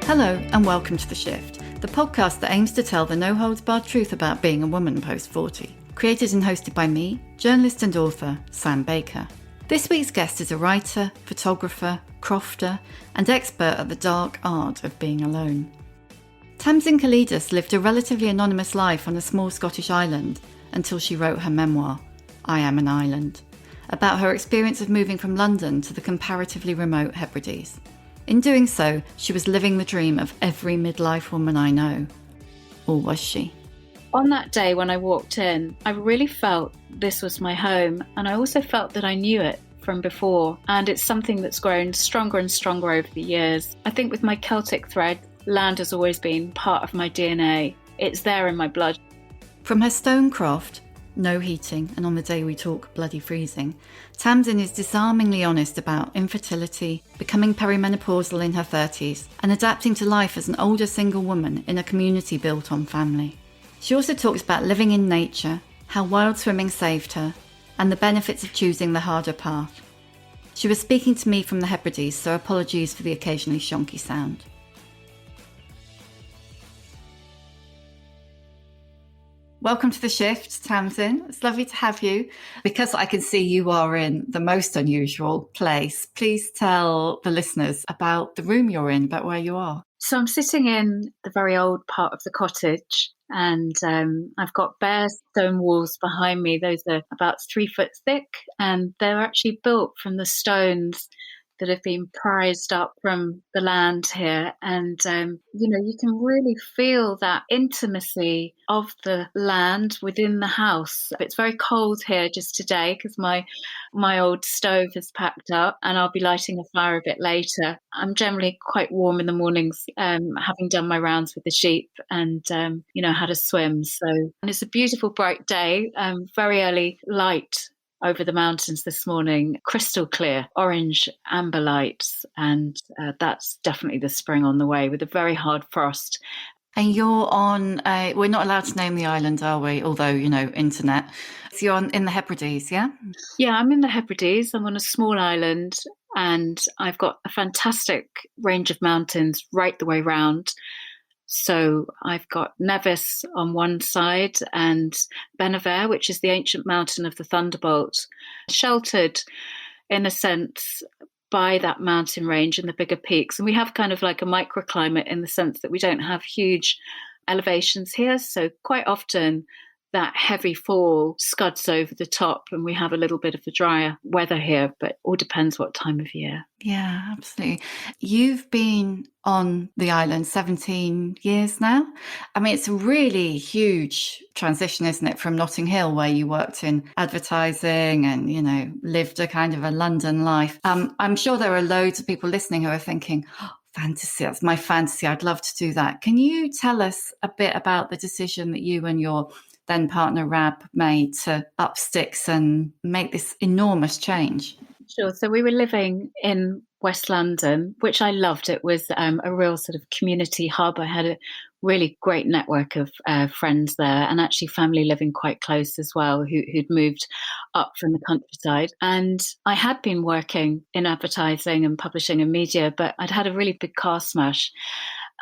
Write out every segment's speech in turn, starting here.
Hello and welcome to The Shift, the podcast that aims to tell the no-holds-barred truth about being a woman post-40. Created and hosted by me, journalist and author Sam Baker. This week's guest is a writer, photographer, crofter and expert at the dark art of being alone. Tamsin Calidas lived a relatively anonymous life on a small Scottish island until she wrote her memoir, I Am an Island, about her experience of moving from London to the comparatively remote Hebrides. In doing so, she was living the dream of every midlife woman I know. Or was she? On that day when I walked in, I really felt this was my home, and I also felt that I knew it from before, and it's something that's grown stronger and stronger over the years. I think with my Celtic thread, land has always been part of my DNA. It's there in my blood. From her stone croft, no heating, and on the day we talk, bloody freezing, Tamsin is disarmingly honest about infertility, becoming perimenopausal in her 30s, and adapting to life as an older single woman in a community built on family. She also talks about living in nature, how wild swimming saved her, and the benefits of choosing the harder path. She was speaking to me from the Hebrides, so apologies for the occasionally shonky sound. Welcome to The Shift, Tamsin. It's lovely to have you. Because I can see you are in the most unusual place, please tell the listeners about the room you're in, about where you are. So I'm sitting in the very old part of the cottage, and I've got bare stone walls behind me. Those are about 3 foot thick, and they're actually built from the stones that have been prized up from the land here. And, you can really feel that intimacy of the land within the house. It's very cold here just today because my old stove is packed up, and I'll be lighting a fire a bit later. I'm generally quite warm in the mornings, having done my rounds with the sheep and, had a swim. And it's a beautiful, bright day, very early light over the mountains this morning, crystal clear, orange amber lights, and that's definitely the spring on the way with a very hard frost. And you're on, we're not allowed to name the island, are we? Although, internet. So you're in the Hebrides, yeah? Yeah, I'm in the Hebrides. I'm on a small island, and I've got a fantastic range of mountains right the way round. So I've got Nevis on one side and Benever, which is the ancient mountain of the Thunderbolt, sheltered in a sense by that mountain range and the bigger peaks. And we have kind of like a microclimate in the sense that we don't have huge elevations here. So quite often that heavy fall scuds over the top, and we have a little bit of the drier weather here, but it all depends what time of year. Yeah, absolutely. You've been on the island 17 years now. I mean, it's a really huge transition, isn't it, from Notting Hill, where you worked in advertising and, lived a kind of a London life. I'm sure there are loads of people listening who are thinking, fantasy, that's my fantasy. I'd love to do that. Can you tell us a bit about the decision that you and your then partner Rab made to up sticks and make this enormous change? Sure. So we were living in West London, which I loved. It was a real sort of community hub. I had a really great network of friends there, and actually family living quite close as well, who'd moved up from the countryside. And I had been working in advertising and publishing and media, but I'd had a really big car smash.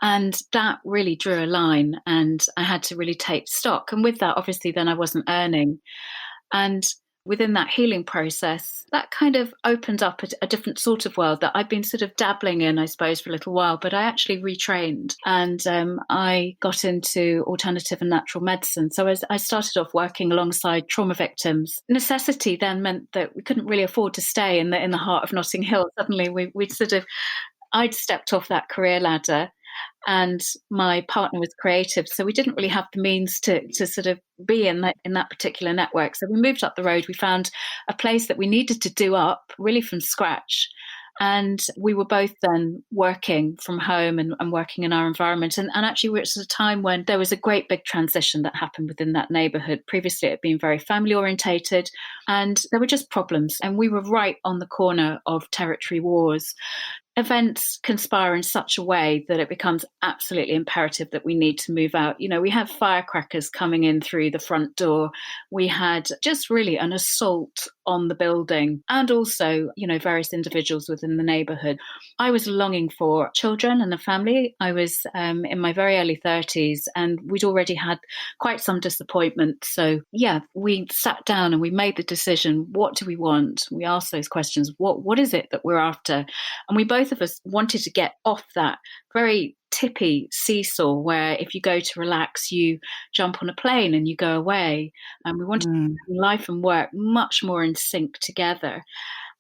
And that really drew a line, and I had to really take stock. And with that, obviously, then I wasn't earning. And within that healing process, that kind of opened up a different sort of world that I'd been sort of dabbling in, I suppose, for a little while, but I actually retrained, and I got into alternative and natural medicine. So as I started off working alongside trauma victims, necessity then meant that we couldn't really afford to stay in the heart of Notting Hill. Suddenly I'd stepped off that career ladder, and my partner was creative, so we didn't really have the means to sort of be in that particular network. So we moved up the road. We found a place that we needed to do up really from scratch, and we were both then working from home and working in our environment. And actually, we're at a time when there was a great big transition that happened within that neighbourhood. Previously, it had been very family orientated, and there were just problems. And we were right on the corner of territory wars. events conspire in such a way that it becomes absolutely imperative that we need to move out. We had firecrackers coming in through the front door. We had just really an assault on the building, and also, various individuals within the neighborhood. I was longing for children and a family. I was in my very early 30s, and we'd already had quite some disappointment. So yeah, we sat down and we made the decision. What do we want? We asked those questions. What is it that we're after? And we both of us wanted to get off that very tippy seesaw where if you go to relax, you jump on a plane and you go away. And we wanted life and work much more in sync together.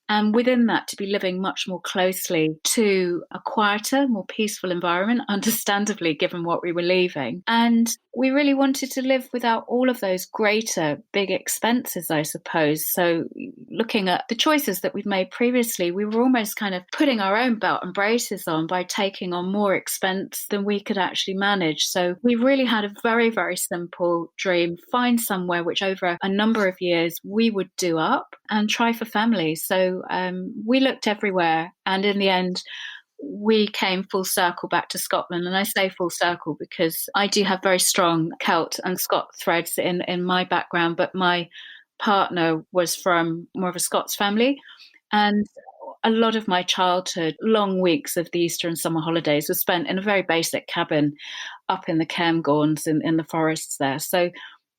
And within that, to be living much more closely to a quieter, more peaceful environment, understandably, given what we were leaving. And we really wanted to live without all of those greater big expenses, I suppose. So looking at the choices that we've made previously, we were almost kind of putting our own belt and braces on by taking on more expense than we could actually manage. So we really had a very, very simple dream: find somewhere which over a number of years we would do up and try for family. So we looked everywhere, and in the end, we came full circle back to Scotland. And I say full circle because I do have very strong Celt and Scot threads in my background, but my partner was from more of a Scots family. And a lot of my childhood, long weeks of the Easter and summer holidays, was spent in a very basic cabin up in the Cairngorms in the forests there. So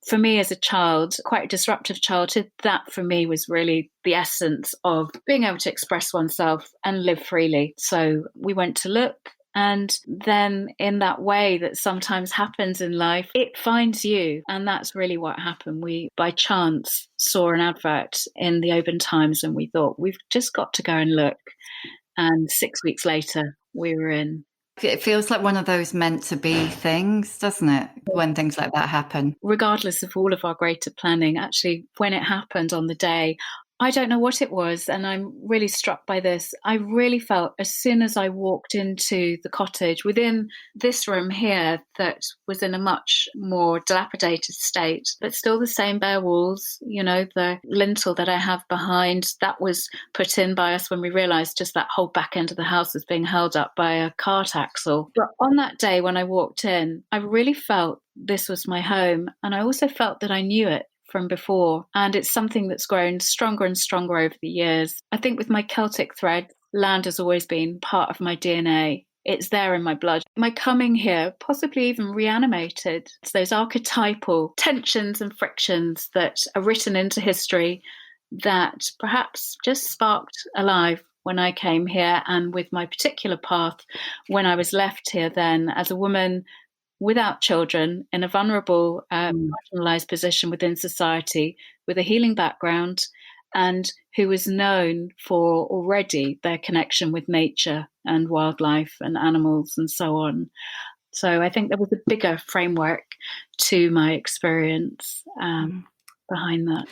for me as a child, quite a disruptive childhood, that for me was really the essence of being able to express oneself and live freely. So we went to look, and then in that way that sometimes happens in life, it finds you. And that's really what happened. We, by chance, saw an advert in the Open Times, and we thought, we've just got to go and look. And 6 weeks later, we were in. It feels like one of those meant to be things, doesn't it? When things like that happen. Regardless of all of our greater planning, actually, when it happened on the day, I don't know what it was, and I'm really struck by this. I really felt as soon as I walked into the cottage within this room here that was in a much more dilapidated state, but still the same bare walls, the lintel that I have behind, that was put in by us when we realised just that whole back end of the house was being held up by a cart axle. But on that day when I walked in, I really felt this was my home, and I also felt that I knew it from before. And it's something that's grown stronger and stronger over the years. I think with my Celtic thread, land has always been part of my DNA. It's there in my blood. My coming here possibly even reanimated those archetypal tensions and frictions that are written into history that perhaps just sparked alive when I came here, and with my particular path when I was left here then as a woman without children, in a vulnerable, marginalised position within society, with a healing background, and who was known for already their connection with nature and wildlife and animals and so on. So I think there was a bigger framework to my experience behind that.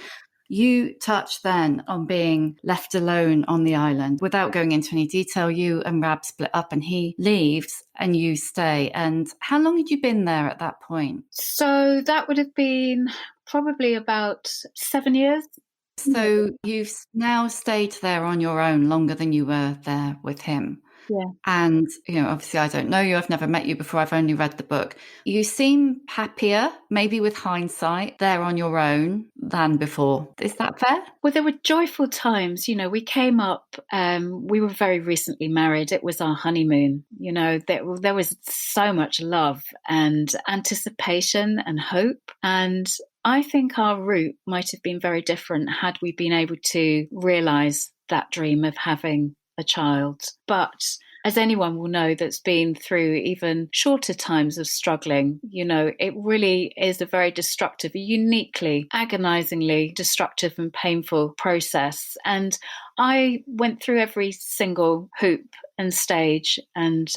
You touched then on being left alone on the island. Without going into any detail, you and Rab split up and he leaves and you stay. And how long had you been there at that point? So that would have been probably about 7 years. So you've now stayed there on your own longer than you were there with him. Yeah. And, obviously I don't know you. I've never met you before. I've only read the book. You seem happier, maybe with hindsight, there on your own than before. Is that fair? Well, there were joyful times. We came up, we were very recently married. It was our honeymoon. There was so much love and anticipation and hope. And I think our route might have been very different had we been able to realise that dream of having a child. But as anyone will know that's been through even shorter times of struggling, it really is a very destructive, a uniquely, agonizingly destructive and painful process. And I went through every single hoop and stage and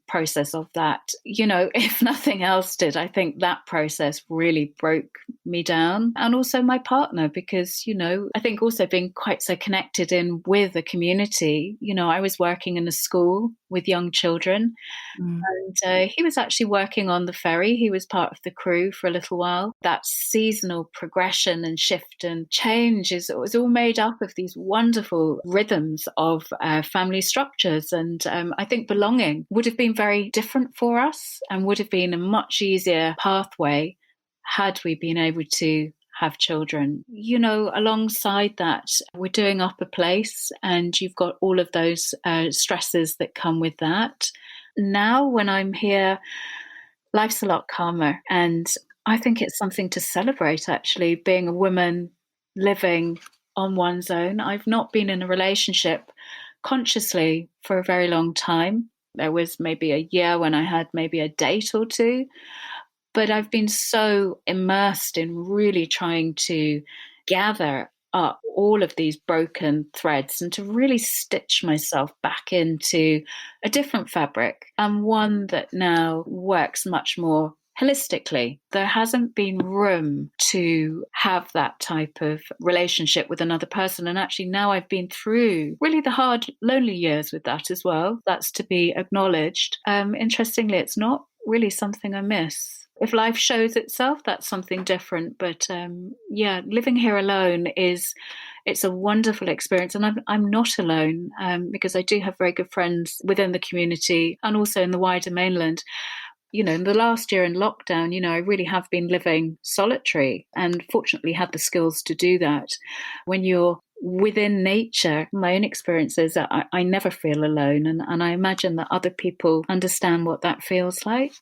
process of that. If nothing else did, I think that process really broke me down. And also my partner, because, I think also being quite so connected in with a community, I was working in a school with young children. And he was actually working on the ferry. He was part of the crew for a little while. That seasonal progression and shift and change it was all made up of these wonderful rhythms of family structures And I think belonging would have been very different for us and would have been a much easier pathway had we been able to have children. Alongside that, we're doing up a place and you've got all of those stresses that come with that. Now, when I'm here, life's a lot calmer. And I think it's something to celebrate, actually, being a woman living on one's own. I've not been in a relationship consciously for a very long time. There was maybe a year when I had maybe a date or two, but I've been so immersed in really trying to gather up all of these broken threads and to really stitch myself back into a different fabric, and one that now works much more holistically. There hasn't been room to have that type of relationship with another person. And actually now I've been through really the hard, lonely years with that as well. That's to be acknowledged. Interestingly, it's not really something I miss. If life shows itself, that's something different. But living here alone it's a wonderful experience. And I'm not alone because I do have very good friends within the community and also in the wider mainland. In the last year in lockdown, I really have been living solitary and fortunately had the skills to do that. When you're within nature, my own experience is that I never feel alone. And I imagine that other people understand what that feels like.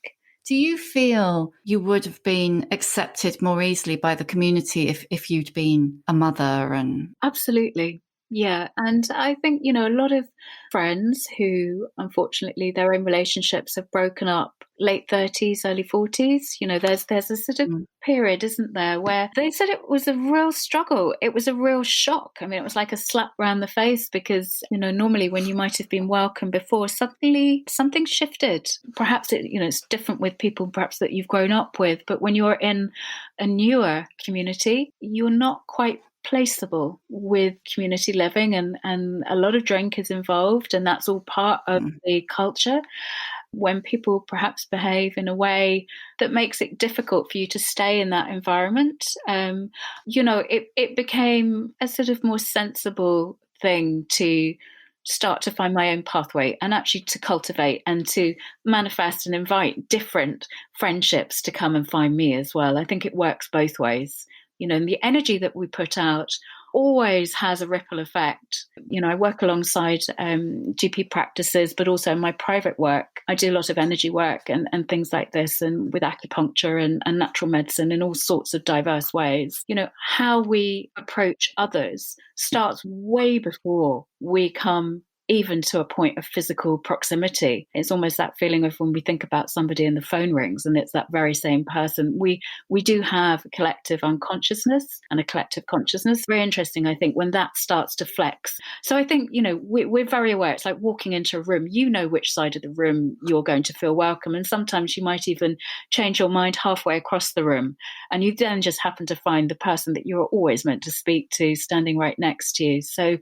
Do you feel you would have been accepted more easily by the community if you'd been a mother? And absolutely. Yeah. And I think, a lot of friends who, unfortunately, their own relationships have broken up late 30s, early 40s. There's a sort of period, isn't there, where they said it was a real struggle. It was a real shock. I mean, it was like a slap round the face because, normally when you might have been welcome before, suddenly something shifted. Perhaps it's different with people perhaps that you've grown up with. But when you're in a newer community, you're not quite placeable with community living, and a lot of drink is involved, and that's all part of the culture. When people perhaps behave in a way that makes it difficult for you to stay in that environment, it became a sort of more sensible thing to start to find my own pathway and actually to cultivate and to manifest and invite different friendships to come and find me as well. I think it works both ways. And the energy that we put out always has a ripple effect. I work alongside GP practices, but also in my private work, I do a lot of energy work and things like this, and with acupuncture and natural medicine in all sorts of diverse ways. How we approach others starts way before we come even to a point of physical proximity. It's almost that feeling of when we think about somebody and the phone rings and it's that very same person. We do have a collective unconsciousness and a collective consciousness. Very interesting, I think, when that starts to flex. So I think, we're very aware. It's like walking into a room. You know which side of the room you're going to feel welcome. And sometimes you might even change your mind halfway across the room. And you then just happen to find the person that you're always meant to speak to standing right next to you. So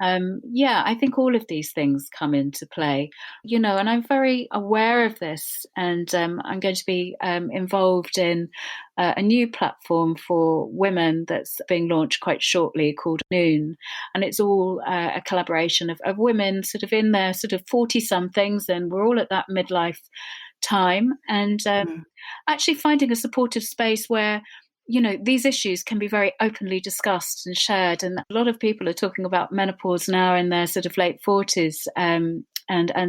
I think all of these things come into play, and I'm very aware of this, and I'm going to be involved in a new platform for women that's being launched quite shortly called Noon. And it's all a collaboration of women sort of in their sort of 40-somethings, and we're all at that midlife time, and actually finding a supportive space where these issues can be very openly discussed and shared. And a lot of people are talking about menopause now in their sort of late 40s and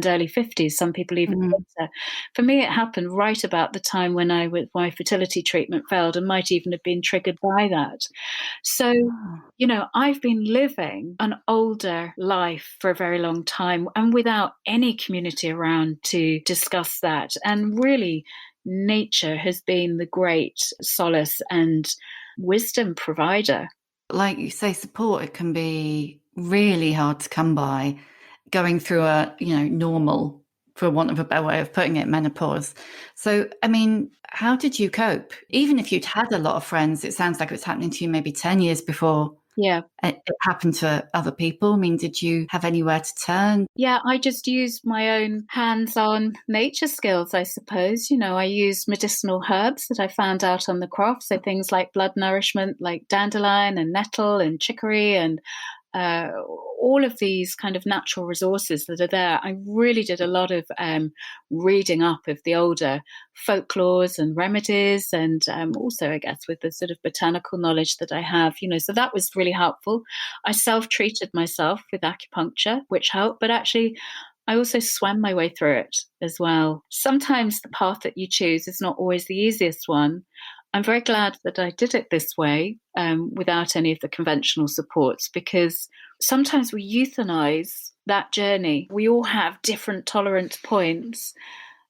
early 50s, some people even later. For me, it happened right about the time when my fertility treatment failed and might even have been triggered by that. So, I've been living an older life for a very long time and without any community around to discuss that. And really, nature has been the great solace and wisdom provider. Like you say, support, it can be really hard to come by going through a, normal, for want of a better way of putting it, menopause. So, I mean, how did you cope? Even if you'd had a lot of friends, it sounds like it was happening to you maybe 10 years before it happened to other people. I mean, did you have anywhere to turn? Yeah, I just used my own hands-on nature skills, I suppose. I used medicinal herbs that I found out on the croft. So things like blood nourishment, like dandelion and nettle and chicory and all of these kind of natural resources that are there. I really did a lot of reading up of the older folklores and remedies, and also, I guess, with the sort of botanical knowledge that I have, so that was really helpful. I self-treated myself with acupuncture, which helped, but actually I also swam my way through it as well. Sometimes the path that you choose is not always the easiest one. I'm very glad that I did it this way, without any of the conventional supports, because sometimes we euthanize that journey. We all have different tolerance points.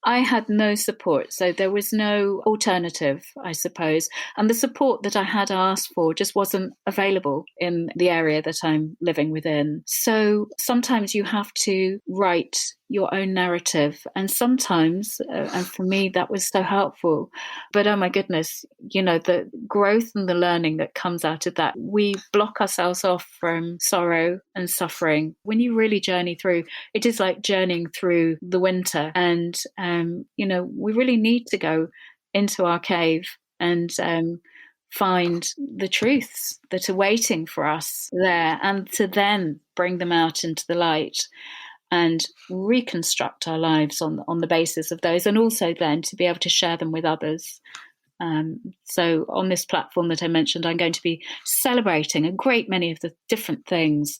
I had no support, so there was no alternative, I suppose. And the support that I had asked for just wasn't available in the area that I'm living within. So sometimes you have to write your own narrative. And sometimes, and for me, that was so helpful. But oh my goodness, the growth and the learning that comes out of that, we block ourselves off from sorrow and suffering. When you really journey through, it is like journeying through the winter. And, we really need to go into our cave and find the truths that are waiting for us there, and to then bring them out into the light and reconstruct our lives on the basis of those, and also then to be able to share them with others. So on this platform that I mentioned, I'm going to be celebrating a great many of the different things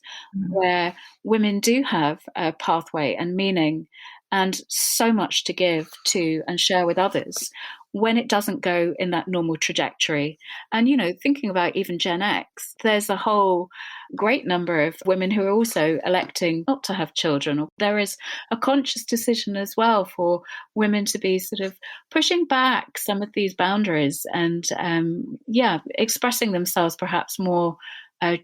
where women do have a pathway and meaning and so much to give to and share with others when it doesn't go in that normal trajectory. And, thinking about even Gen X, there's a whole great number of women who are also electing not to have children. Or there is a conscious decision as well for women to be sort of pushing back some of these boundaries and, expressing themselves perhaps more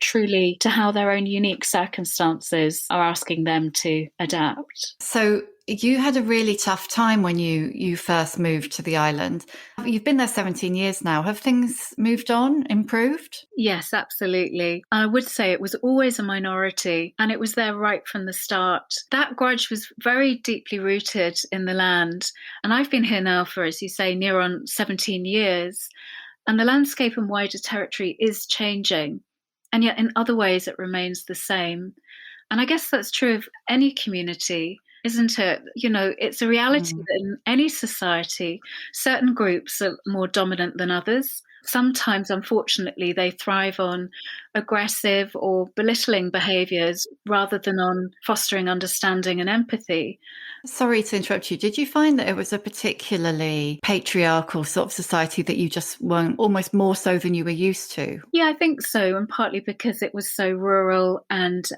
truly to how their own unique circumstances are asking them to adapt. So you had a really tough time when you first moved to the island. You've been there 17 years now. Have things moved on, improved? Yes, absolutely. I would say it was always a minority, and it was there right from the start. That grudge was very deeply rooted in the land. And I've been here now for, as you say, near on 17 years. And the landscape and wider territory is changing. And yet in other ways, it remains the same. And I guess that's true of any community, isn't it? It's a reality that in any society, certain groups are more dominant than others. Sometimes, unfortunately, they thrive on aggressive or belittling behaviours rather than on fostering understanding and empathy. Sorry to interrupt you. Did you find that it was a particularly patriarchal sort of society that you just weren't, almost more so than you were used to? Yeah, I think so. And partly because it was so rural and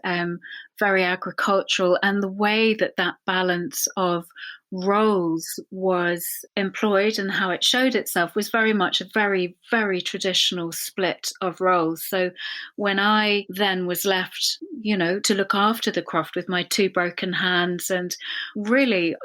very agricultural, and the way that balance of roles was employed and how it showed itself was very much a very, very traditional split of roles. So when I then was left, to look after the croft with my two broken hands and really,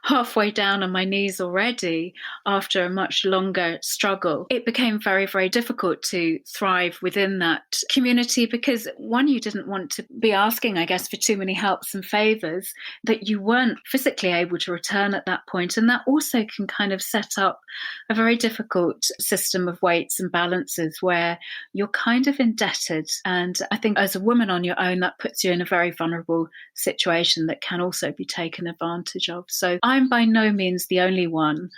halfway down on my knees already after a much longer struggle, it became very, very difficult to thrive within that community because, one, you didn't want to be asking, I guess, for too many helps and favors that you weren't physically able to return at that point. And that also can kind of set up a very difficult system of weights and balances where you're kind of indebted. And I think as a woman on your own, that puts you in a very vulnerable situation that can also be taken advantage of. So I'm by no means the only one.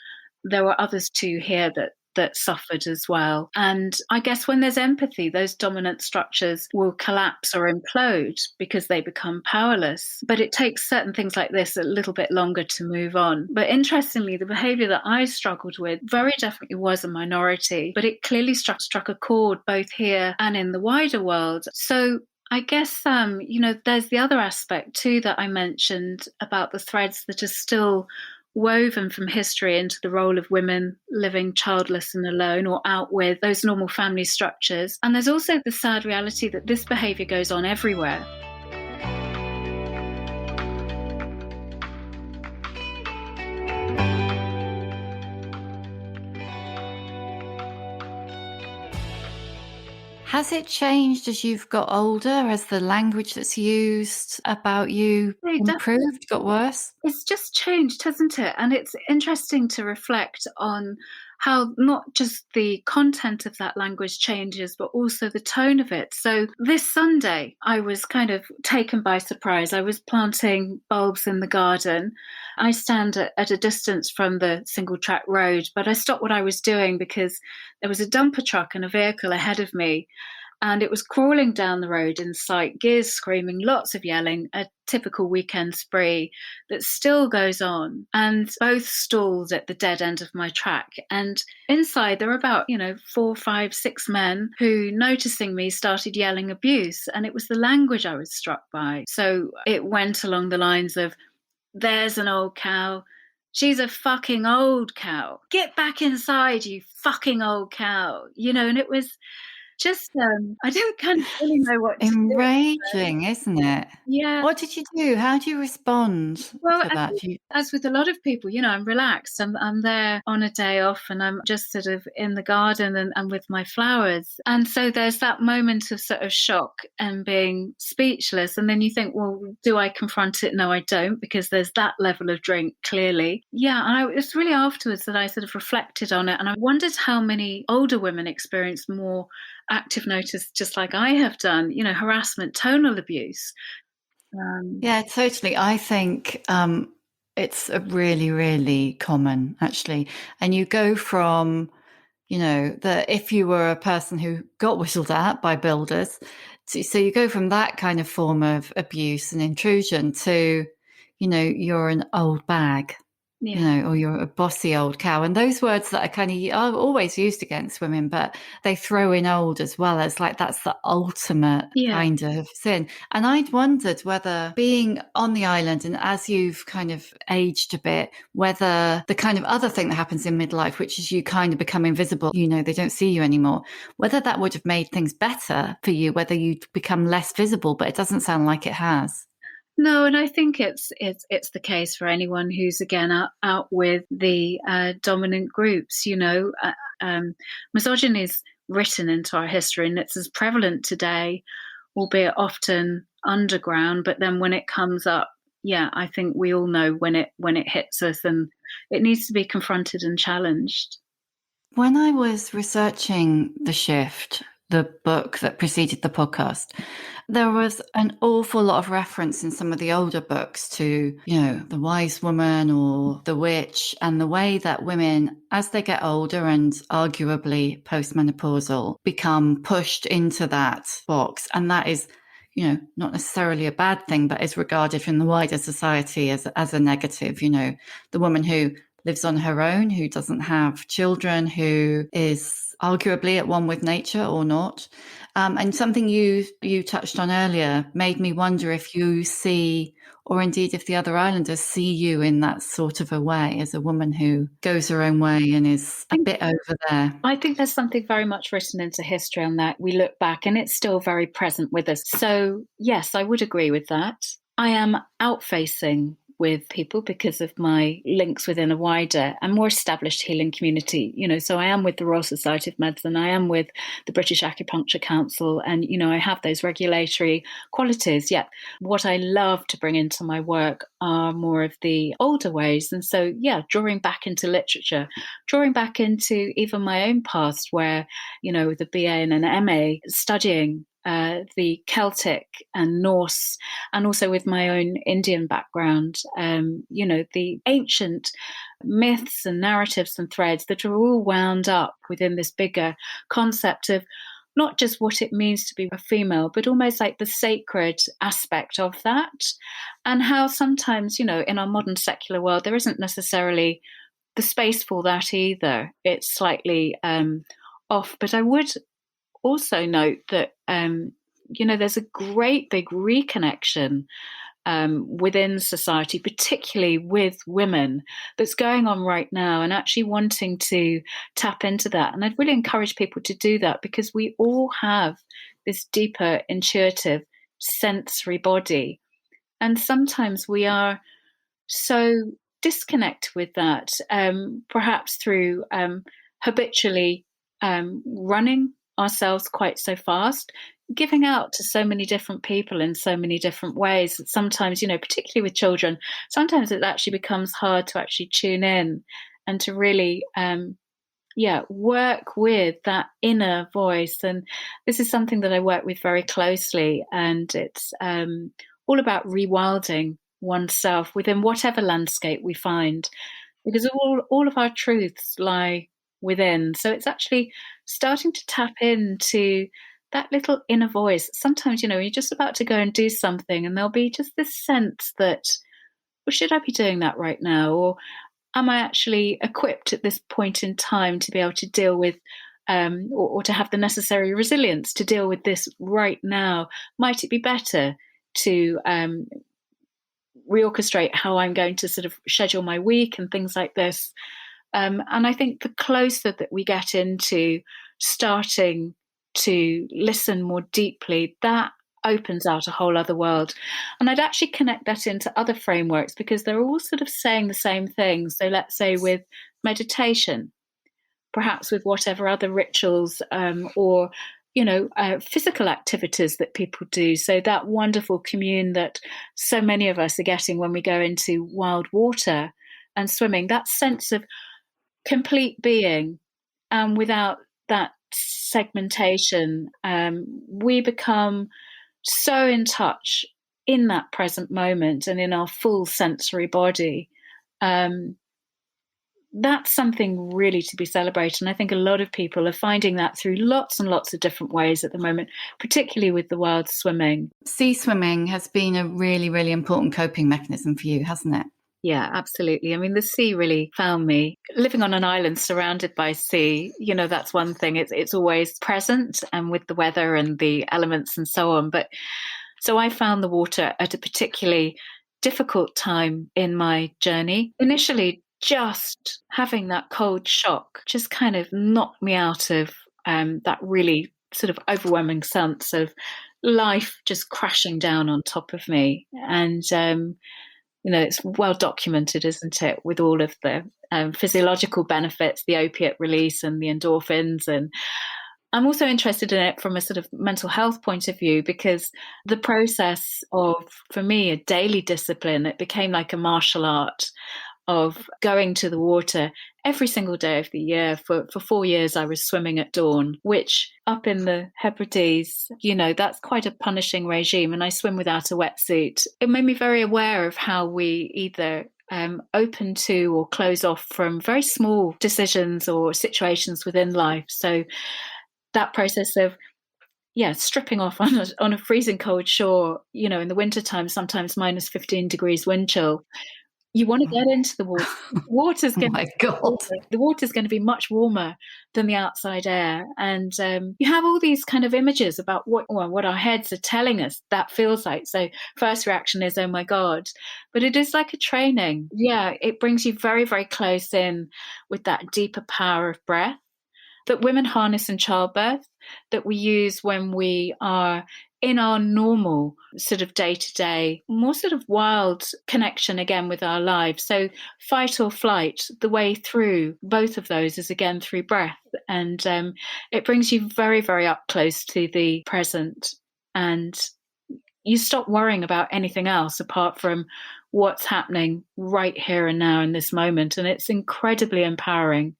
There were others too here that suffered as well. And I guess when there's empathy, those dominant structures will collapse or implode because they become powerless. But it takes certain things like this a little bit longer to move on. But interestingly, the behaviour that I struggled with very definitely was a minority, but it clearly struck a chord both here and in the wider world. So I guess, there's the other aspect too that I mentioned about the threads that are still woven from history into the role of women living childless and alone or out with those normal family structures. And there's also the sad reality that this behaviour goes on everywhere. Has it changed as you've got older? Has the language that's used about you improved, got worse? It's just changed, hasn't it? And it's interesting to reflect on how not just the content of that language changes, but also the tone of it. So this Sunday, I was kind of taken by surprise. I was planting bulbs in the garden. I stand at a distance from the single track road, but I stopped what I was doing because there was a dumper truck and a vehicle ahead of me. And it was crawling down the road in sight, gears screaming, lots of yelling, a typical weekend spree that still goes on. And both stalled at the dead end of my track. And inside, there were about, 4, 5, 6 men who, noticing me, started yelling abuse. And it was the language I was struck by. So it went along the lines of, there's an old cow. She's a fucking old cow. Get back inside, you fucking old cow. And it was just, I didn't kind of really know what to do. Enraging, isn't it? Yeah. What did you do? How do you respond Well, to I that? think as with a lot of people, I'm relaxed. I'm there on a day off and I'm just sort of in the garden and with my flowers. And so there's that moment of sort of shock and being speechless. And then you think, well, do I confront it? No, I don't, because there's that level of drink, clearly. Yeah. And it's really afterwards that I sort of reflected on it. And I wondered how many older women experience more active notice, just like I have done, harassment, tonal abuse. Yeah, totally. I think it's a really, really common, actually. And you go from, that if you were a person who got whistled at by builders, so you go from that kind of form of abuse and intrusion to, you're an old bag. Yeah. Or you're a bossy old cow. And those words that are always used against women, but they throw in old as well as like that's the ultimate Yeah. kind of sin. And I'd wondered whether being on the island and as you've kind of aged a bit, whether the kind of other thing that happens in midlife, which is you kind of become invisible, they don't see you anymore, whether that would have made things better for you, whether you'd become less visible, but it doesn't sound like it has. No, and I think it's the case for anyone who's again out with the dominant groups. Misogyny is written into our history, and it's as prevalent today, albeit often underground. But then when it comes up, yeah, I think we all know when it hits us, and it needs to be confronted and challenged. When I was researching The Shift, the book that preceded the podcast, there was an awful lot of reference in some of the older books to, the wise woman or the witch, and the way that women, as they get older and arguably postmenopausal, become pushed into that box. And that is, not necessarily a bad thing, but is regarded in the wider society as a negative. The woman who lives on her own, who doesn't have children, who is arguably at one with nature or not. And something you touched on earlier made me wonder if you see, or indeed if the other islanders see you in that sort of a way, as a woman who goes her own way and is a bit over there. I think there's something very much written into history on that. We look back and it's still very present with us. So yes, I would agree with that. I am out-facing with people because of my links within a wider and more established healing community. So I am with the Royal Society of Medicine, I am with the British Acupuncture Council, and, I have those regulatory qualities. Yet what I love to bring into my work are more of the older ways. And so, drawing back into literature, drawing back into even my own past where, with a BA and an MA, studying the Celtic and Norse, and also with my own Indian background, the ancient myths and narratives and threads that are all wound up within this bigger concept of not just what it means to be a female, but almost like the sacred aspect of that. And how sometimes, in our modern secular world, there isn't necessarily the space for that either. It's slightly off. But I would also note that, there's a great big reconnection within society, particularly with women, that's going on right now, and actually wanting to tap into that. And I'd really encourage people to do that, because we all have this deeper intuitive sensory body. And sometimes we are so disconnect with that, perhaps through habitually running ourselves quite so fast, giving out to so many different people in so many different ways that sometimes, particularly with children, sometimes it actually becomes hard to actually tune in and to really work with that inner voice. And this is something that I work with very closely. And it's all about rewilding oneself within whatever landscape we find, because all of our truths lie within. So it's actually starting to tap into that little inner voice. Sometimes, you're just about to go and do something, and there'll be just this sense that, well, should I be doing that right now? Or am I actually equipped at this point in time to be able to deal with, or to have the necessary resilience to deal with this right now? Might it be better to reorchestrate how I'm going to sort of schedule my week and things like this? And I think the closer that we get into starting to listen more deeply, that opens out a whole other world. And I'd actually connect that into other frameworks, because they're all sort of saying the same thing. So let's say with meditation, perhaps with whatever other rituals, or physical activities that people do. So that wonderful commune that so many of us are getting when we go into wild water and swimming, that sense of complete being, without that segmentation, we become so in touch in that present moment and in our full sensory body. That's something really to be celebrated. And I think a lot of people are finding that through lots and lots of different ways at the moment, particularly with the wild swimming. Sea swimming has been a really, really important coping mechanism for you, hasn't it? Yeah, absolutely. I mean, the sea really found me. Living on an island surrounded by sea, that's one thing. It's always present, and with the weather and the elements and so on. But so I found the water at a particularly difficult time in my journey. Initially, just having that cold shock just kind of knocked me out of that really sort of overwhelming sense of life just crashing down on top of me. And it's well documented, isn't it, with all of the physiological benefits, the opiate release and the endorphins. And I'm also interested in it from a sort of mental health point of view, because the process of, for me, a daily discipline, it became like a martial art of going to the water every single day of the year. For 4 years, I was swimming at dawn, which up in the Hebrides, that's quite a punishing regime. And I swim without a wetsuit. It made me very aware of how we either open to or close off from very small decisions or situations within life. So that process of stripping off on a freezing cold shore, in the wintertime, sometimes minus 15 degrees wind chill. You want to get into the water. The water's going to be much warmer than the outside air. And you have all these kind of images about what our heads are telling us that feels like. So first reaction is, oh my God. But it is like a training. Yeah, it brings you very, very close in with that deeper power of breath that women harness in childbirth, that we use when we are in our normal sort of day-to-day, more sort of wild connection again with our lives. So fight or flight, the way through both of those is again through breath. And it brings you very, very up close to the present. And you stop worrying about anything else apart from what's happening right here and now in this moment. And it's incredibly empowering.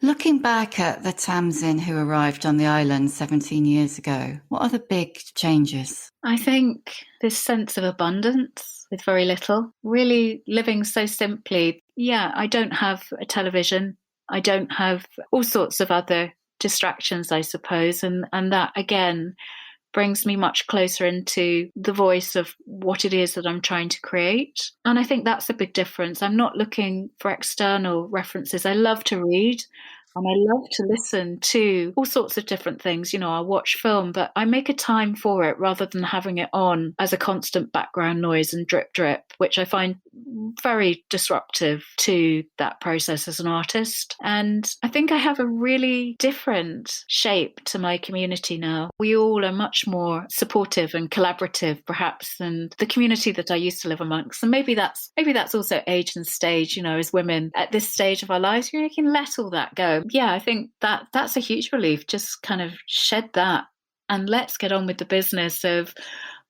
Looking back at the Tamsin who arrived on the island 17 years ago, what are the big changes? I think this sense of abundance with very little, really living so simply. Yeah, I don't have a television. I don't have all sorts of other distractions, I suppose. And that, again, brings me much closer into the voice of what it is that I'm trying to create. And I think that's a big difference. I'm not looking for external references. I love to read. And I love to listen to all sorts of different things. I watch film, but I make a time for it rather than having it on as a constant background noise and drip, drip, which I find very disruptive to that process as an artist. And I think I have a really different shape to my community now. We all are much more supportive and collaborative, perhaps, than the community that I used to live amongst. And maybe that's also age and stage, as women at this stage of our lives, you can let all that go. Yeah, I think that's a huge relief. Just kind of shed that and let's get on with the business of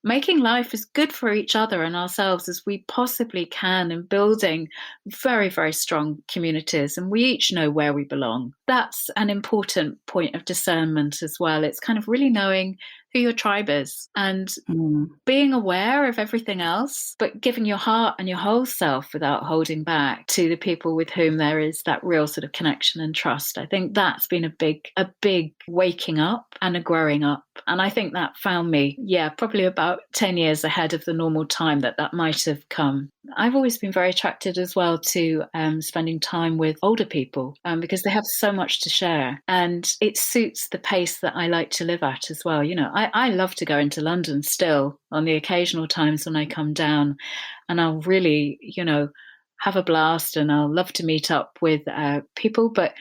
making life as good for each other and ourselves as we possibly can, and building very, very strong communities. And we each know where we belong. That's an important point of discernment as well. It's kind of really knowing who your tribe is and being aware of everything else, but giving your heart and your whole self without holding back to the people with whom there is that real sort of connection and trust. I think that's been a big waking up and a growing up. And I think that found me, probably about 10 years ahead of the normal time that might have come. I've always been very attracted as well to spending time with older people because they have so much to share, and it suits the pace that I like to live at as well. You know, I love to go into London still on the occasional times when I come down, and I'll really, have a blast, and I'll love to meet up with people, but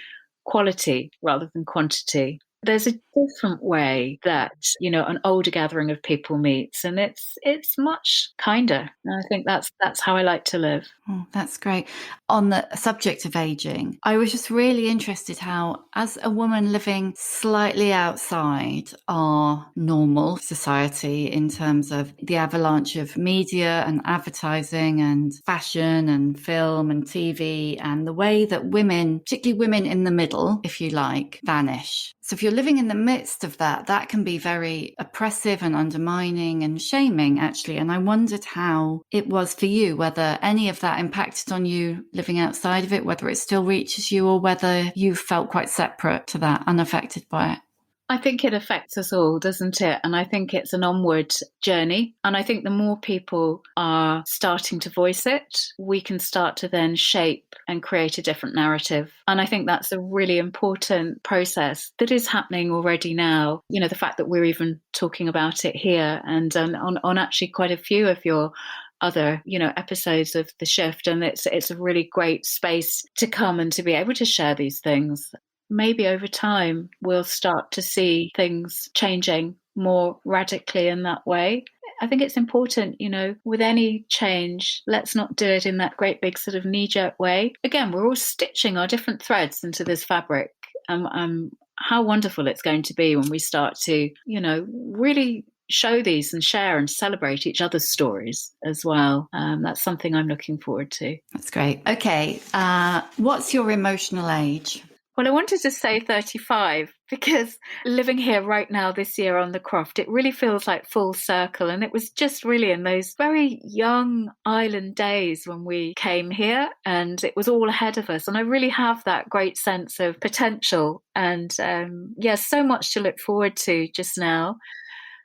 quality rather than quantity. There's a different way that, an older gathering of people meets, and it's much kinder. And I think that's how I like to live. Oh, that's great. On the subject of aging, I was just really interested how, as a woman living slightly outside our normal society in terms of the avalanche of media and advertising and fashion and film and TV, and the way that women, particularly women in the middle, if you like, vanish. So if you're living in the midst of that, that can be very oppressive and undermining and shaming, actually. And I wondered how it was for you, whether any of that impacted on you living outside of it, whether it still reaches you, or whether you felt quite separate to that, unaffected by it. I think it affects us all, doesn't it? And I think it's an onward journey. And I think the more people are starting to voice it, we can start to then shape and create a different narrative. And I think that's a really important process that is happening already now. You know, the fact that we're even talking about it here and on actually quite a few of your other, episodes of The Shift. And it's a really great space to come and to be able to share these things. Maybe over time, we'll start to see things changing more radically in that way. I think it's important, with any change, let's not do it in that great big sort of knee-jerk way. Again, we're all stitching our different threads into this fabric. How wonderful it's going to be when we start to, really show these and share and celebrate each other's stories as well. That's something I'm looking forward to. That's great. Okay. What's your emotional age? Well, I wanted to say 35 because living here right now this year on the Croft, it really feels like full circle. And it was just really in those very young island days when we came here, and it was all ahead of us. And I really have that great sense of potential and so much to look forward to just now.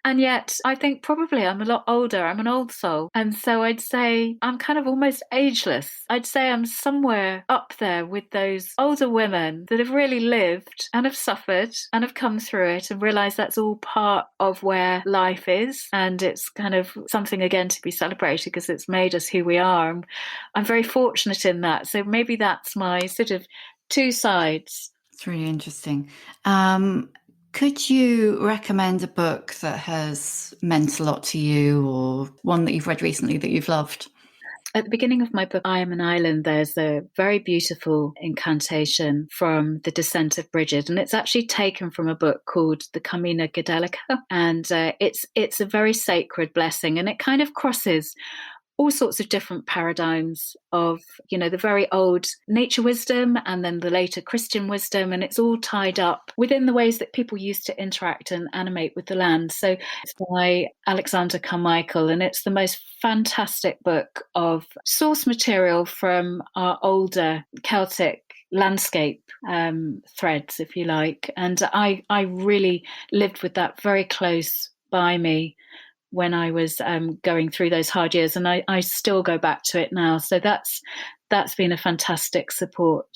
And yet, I think probably I'm a lot older. I'm an old soul. And so I'd say I'm kind of almost ageless. I'd say I'm somewhere up there with those older women that have really lived and have suffered and have come through it and realised that's all part of where life is. And it's kind of something, again, to be celebrated because it's made us who we are. And I'm very fortunate in that. So maybe that's my sort of two sides. It's really interesting. Could you recommend a book that has meant a lot to you, or one that you've read recently that you've loved? At the beginning of my book, I Am an Island, there's a very beautiful incantation from The Descent of Bridget. And it's actually taken from a book called The Camina Gadelica. And it's a very sacred blessing. And it kind of crosses all sorts of different paradigms of, the very old nature wisdom and then the later Christian wisdom. And it's all tied up within the ways that people used to interact and animate with the land. So it's by Alexander Carmichael, and it's the most fantastic book of source material from our older Celtic landscape threads, if you like. And I really lived with that very close by me when I was going through those hard years, and I still go back to it now. So that's been a fantastic support.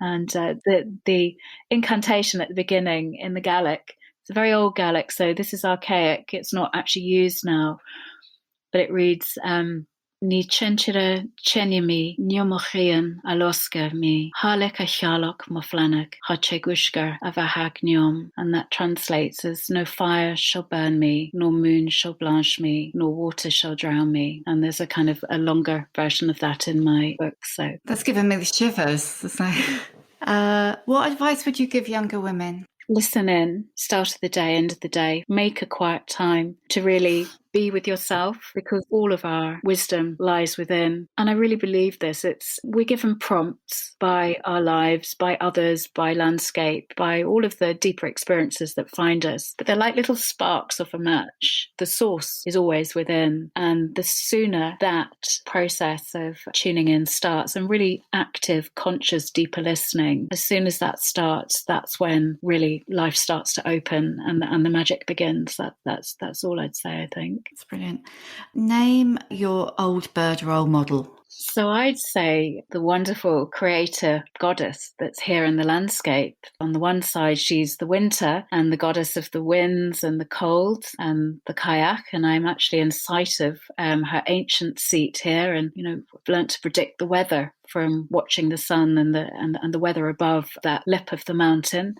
And the incantation at the beginning in the Gaelic, it's a very old Gaelic, so this is archaic. It's not actually used now, but it reads, Ní chinchire chenimi niomochian aloska mi halek a chalok mo flanag hachegushgar avahag niom, and that translates as no fire shall burn me, nor moon shall blanch me, nor water shall drown me. And there's a kind of a longer version of that in my book. So that's given me the shivers. What advice would you give younger women? Listen in, start of the day, end of the day, make a quiet time to really be with yourself, because all of our wisdom lies within. And I really believe this. We're given prompts by our lives, by others, by landscape, by all of the deeper experiences that find us. But they're like little sparks of a match. The source is always within. And the sooner that process of tuning in starts, and really active, conscious, deeper listening, as soon as that starts, that's when really life starts to open and the magic begins. That's all I'd say, I think. That's brilliant. Name your old bird role model. So I'd say the wonderful creator goddess that's here in the landscape. On the one side, she's the winter and the goddess of the winds and the cold and the kayak. And I'm actually in sight of her ancient seat here, and I've learnt to predict the weather from watching the sun and the weather above that lip of the mountain.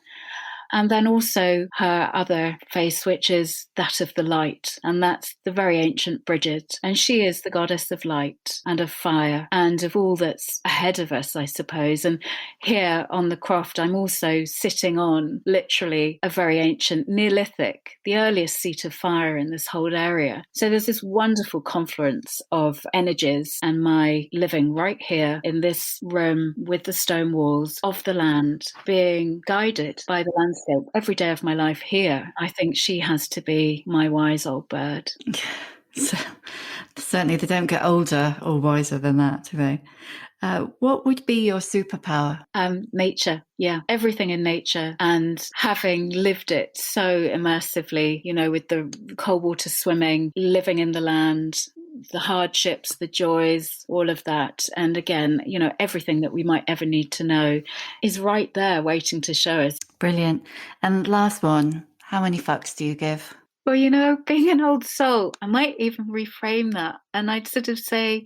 And then also her other face, which is that of the light. And that's the very ancient Bridget. And she is the goddess of light and of fire and of all that's ahead of us, I suppose. And here on the croft, I'm also sitting on literally a very ancient Neolithic, the earliest seat of fire in this whole area. So there's this wonderful confluence of energies, and my living right here in this room with the stone walls of the land, being guided by the landscape every day of my life here. I think she has to be my wise old bird. So, certainly they don't get older or wiser than that, do they? What would be your superpower? Nature. Yeah, everything in nature, and having lived it so immersively, with the cold water swimming, living in the land, the hardships, the joys, all of that. And again, everything that we might ever need to know is right there waiting to show us. Brilliant. And last one, how many fucks do you give? Well, being an old soul, I might even reframe that. And I'd sort of say,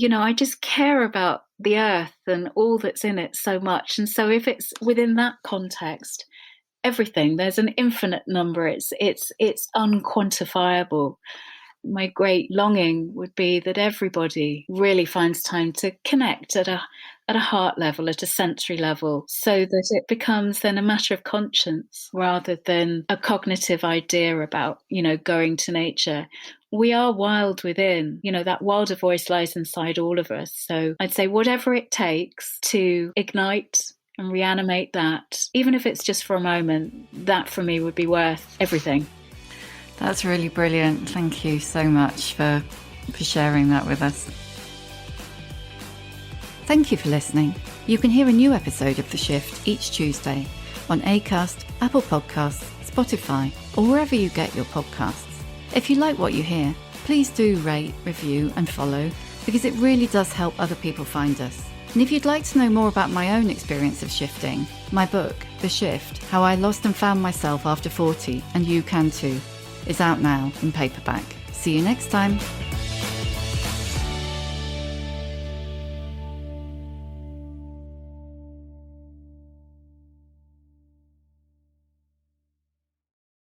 I just care about the earth and all that's in it so much. And so if it's within that context, everything, there's an infinite number. It's unquantifiable. My great longing would be that everybody really finds time to connect at a heart level, at a sensory level, so that it becomes then a matter of conscience rather than a cognitive idea about, going to nature. We are wild within, that wilder voice lies inside all of us. So I'd say whatever it takes to ignite and reanimate that, even if it's just for a moment, that for me would be worth everything. That's really brilliant. Thank you so much for sharing that with us. Thank you for listening. You can hear a new episode of The Shift each Tuesday on Acast, Apple Podcasts, Spotify, or wherever you get your podcasts. If you like what you hear, please do rate, review and follow, because it really does help other people find us. And if you'd like to know more about my own experience of shifting, my book, The Shift, How I Lost and Found Myself After 40, and you can too, is out now in paperback. See you next time.